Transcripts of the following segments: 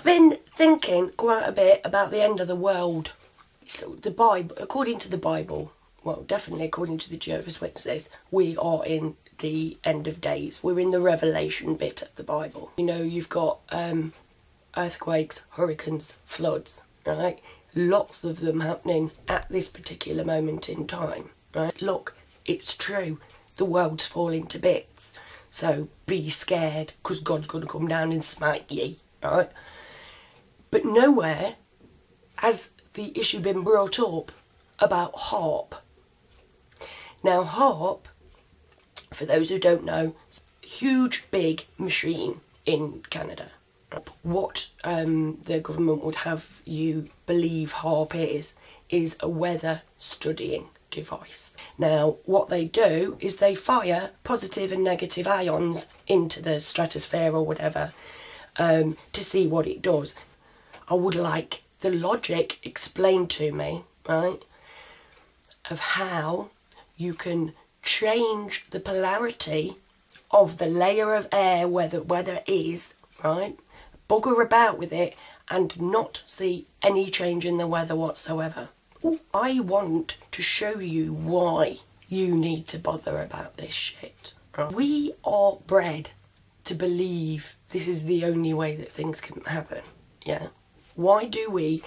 been thinking quite a bit about the end of the world. So the Bible, according to the Bible, well, definitely according to the Jehovah's Witnesses, we are in the end of days. We're in the Revelation bit of the Bible. You know, you've got earthquakes, hurricanes, floods, right? Lots of them happening at this particular moment in time, right? Look, it's true. The world's falling to bits. So be scared, because God's going to come down and smite ye, right? But nowhere has the issue been brought up about HAARP. Now, HAARP, for those who don't know, is a huge, big machine in Canada. What the government would have you believe HAARP is a weather studying device. Now, what they do is they fire positive and negative ions into the stratosphere or whatever to see what it does. I would like the logic explained to me, right, of how you can change the polarity of the layer of air where the weather is, right, bugger about with it and not see any change in the weather whatsoever. I want to show you why you need to bother about this shit. Right? We are bred to believe this is the only way that things can happen, yeah? Why do we,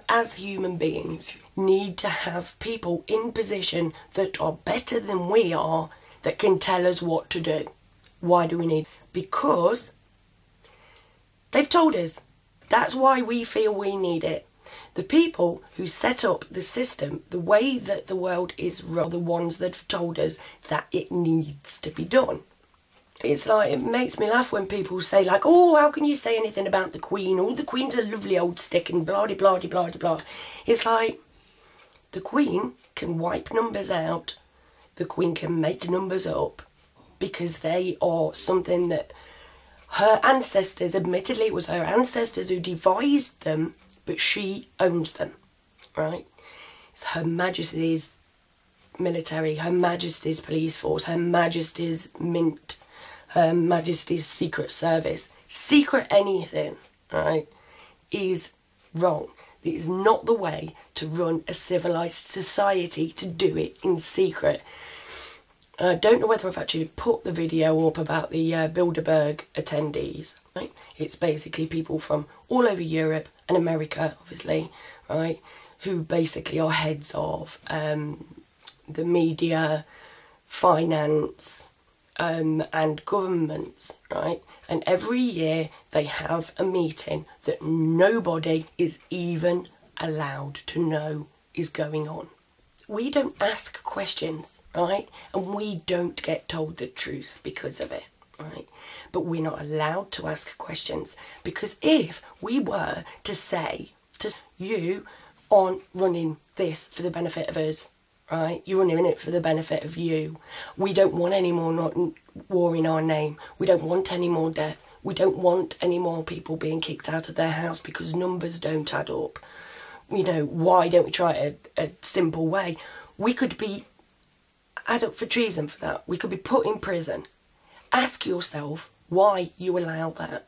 as human beings, need to have people in position that are better than we are that can tell us what to do? Why do we need? Because they've told us. That's why we feel we need it. The people who set up the system, the way that the world is run, are the ones that have told us that it needs to be done. It's like, it makes me laugh when people say like, oh, how can you say anything about the Queen? Oh, the Queen's a lovely old stick and blah-de-blah-de-blah-de-blah. It's like, the Queen can wipe numbers out, the Queen can make numbers up, because they are something that her ancestors, admittedly it was her ancestors who devised them, but she owns them, right? It's Her Majesty's military, Her Majesty's police force, Her Majesty's mint, Her Majesty's secret service. Secret anything, right, is wrong. It is not the way to run a civilised society, to do it in secret. I don't know whether I've actually put the video up about the Bilderberg attendees. Right? It's basically people from all over Europe and America, obviously, right, who basically are heads of the media, finance, and governments, right? And every year they have a meeting that nobody is even allowed to know is going on. We don't ask questions, right? And we don't get told the truth because of it, right? But we're not allowed to ask questions, because if we were to say to you aren't running this for the benefit of us, right? You're running it for the benefit of you. We don't want any more war in our name. We don't want any more death. We don't want any more people being kicked out of their house because numbers don't add up. You know, why don't we try a simple way? We could be add up for treason for that. We could be put in prison. Ask yourself why you allow that.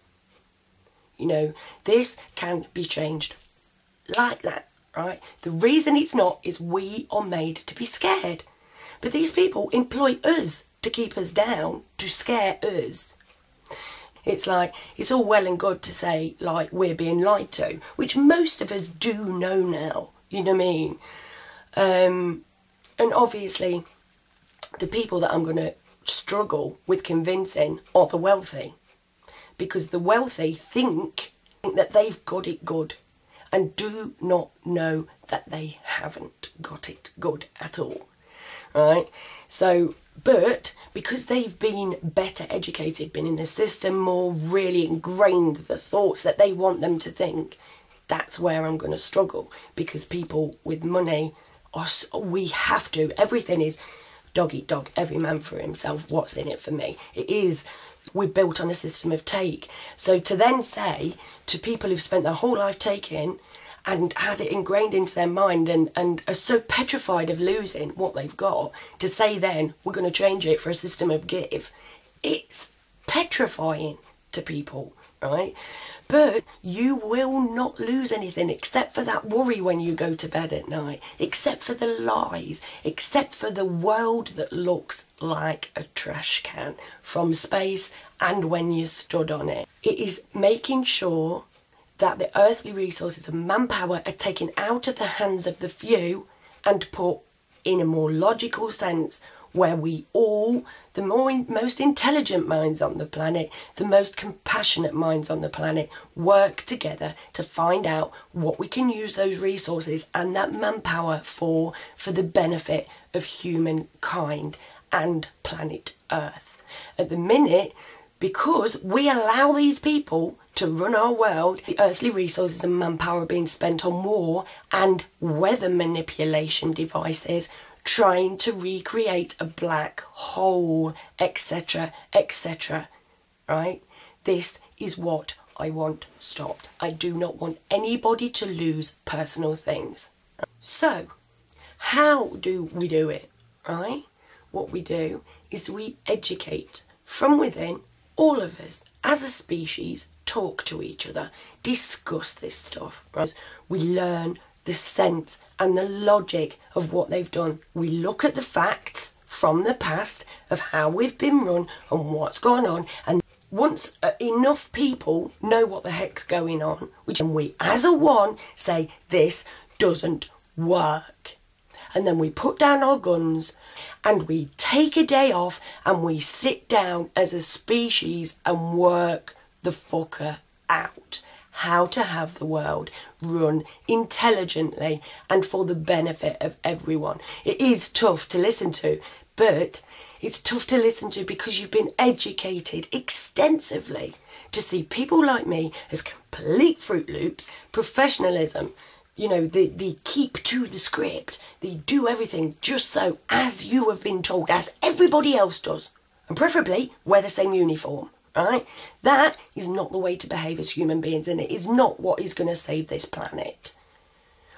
You know, this can be changed like that, right? The reason it's not is we are made to be scared. But these people employ us to keep us down, to scare us. It's like, it's all well and good to say, like, we're being lied to, which most of us do know now, you know what I mean? And obviously, the people that I'm going to struggle with convincing are the wealthy, because the wealthy think that they've got it good and do not know that they haven't got it good at all, right? So, but because they've been better educated, been in the system more, really ingrained the thoughts that they want them to think, that's where I'm going to struggle, because people with money, we have to, everything is dog eat dog, every man for himself, what's in it for me? It is, we're built on a system of take. So to then say to people who've spent their whole life taking and had it ingrained into their mind and are so petrified of losing what they've got, to say then we're going to change it for a system of give, it's petrifying to people, right? But you will not lose anything except for that worry when you go to bed at night, except for the lies, except for the world that looks like a trash can from space and when you stood on it. It is making sure that the earthly resources of manpower are taken out of the hands of the few and put in a more logical sense, where we all, the most intelligent minds on the planet, the most compassionate minds on the planet, work together to find out what we can use those resources and that manpower for the benefit of humankind and planet Earth. At the minute, because we allow these people to run our world, the earthly resources and manpower are being spent on war and weather manipulation devices, trying to recreate a black hole, etc., etc., right? This is what I want stopped. I do not want anybody to lose personal things. So, how do we do it, right? What we do is we educate from within. All of us, as a species, talk to each other, discuss this stuff, right? We learn the sense and the logic of what they've done. We look at the facts from the past of how we've been run and what's gone on, and once enough people know what the heck's going on, which we as a one say this doesn't work, and then we put down our guns and we take a day off and we sit down as a species and work the fucker out. How to have the world run intelligently and for the benefit of everyone. It is tough to listen to, but it's tough to listen to because you've been educated extensively to see people like me as complete Fruit Loops, professionalism, you know, the keep to the script, they do everything just so as you have been told, as everybody else does, and preferably wear the same uniform, right? That is not the way to behave as human beings, and it is not what is going to save this planet.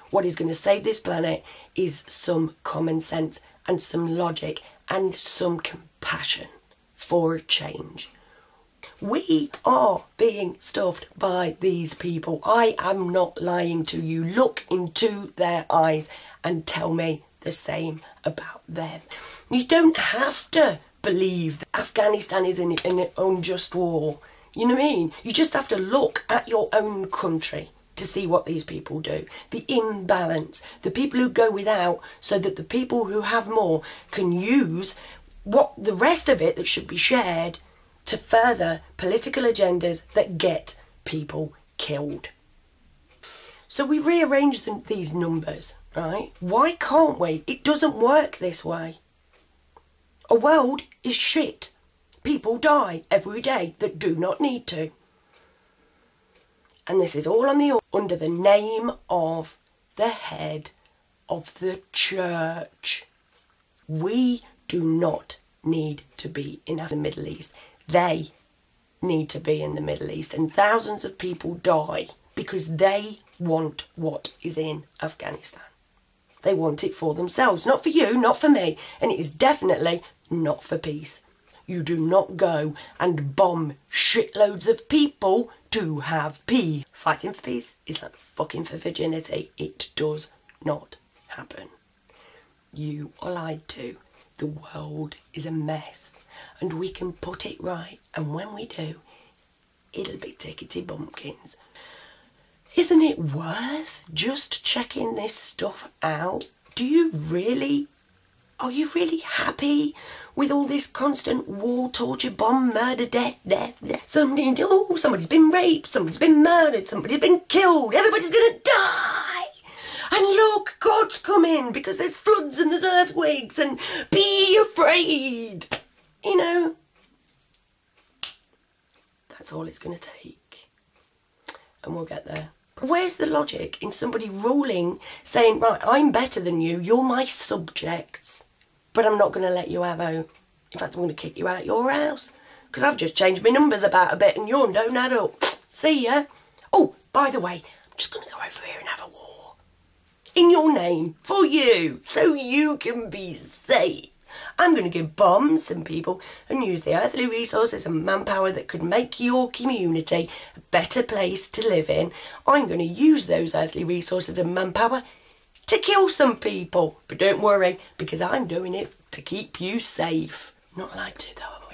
What is going to save this planet is some common sense and some logic and some compassion for a change. We are being stuffed by these people. I am not lying to you. Look into their eyes and tell me the same about them. You don't have to believe that Afghanistan is in an unjust war. You know what I mean? You just have to look at your own country to see what these people do. The imbalance. The people who go without so that the people who have more can use what the rest of it that should be shared to further political agendas that get people killed. So we rearrange these numbers, right? Why can't we? It doesn't work this way. A world is shit. People die every day that do not need to. And this is all under the name of the head of the church. We do not need to be in the Middle East. They need to be in the Middle East, and thousands of people die because they want what is in Afghanistan. They want it for themselves, not for you, not for me, and it is definitely not for peace. You do not go and bomb shitloads of people to have peace. Fighting for peace is like fucking for virginity. It does not happen. You are lied to. The world is a mess. And we can put it right, and when we do, it'll be tickety bumpkins. Isn't it worth just checking this stuff out? Are you really happy with all this constant war, torture, bomb, murder, death? Somebody's been raped, somebody's been murdered, somebody's been killed, everybody's gonna die! And look, God's coming because there's floods and there's earthquakes, and be afraid! You know, that's all it's going to take. And we'll get there. But where's the logic in somebody ruling, saying, right, I'm better than you, you're my subjects, but I'm not going to let you have out. In fact, I'm going to kick you out your house, because I've just changed my numbers about a bit and yours don't add up. See ya? Oh, by the way, I'm just going to go over here and have a war. In your name, for you, so you can be safe. I'm going to go bomb some people and use the earthly resources and manpower that could make your community a better place to live in. I'm going to use those earthly resources and manpower to kill some people. But don't worry, because I'm doing it to keep you safe. Not allowed to though.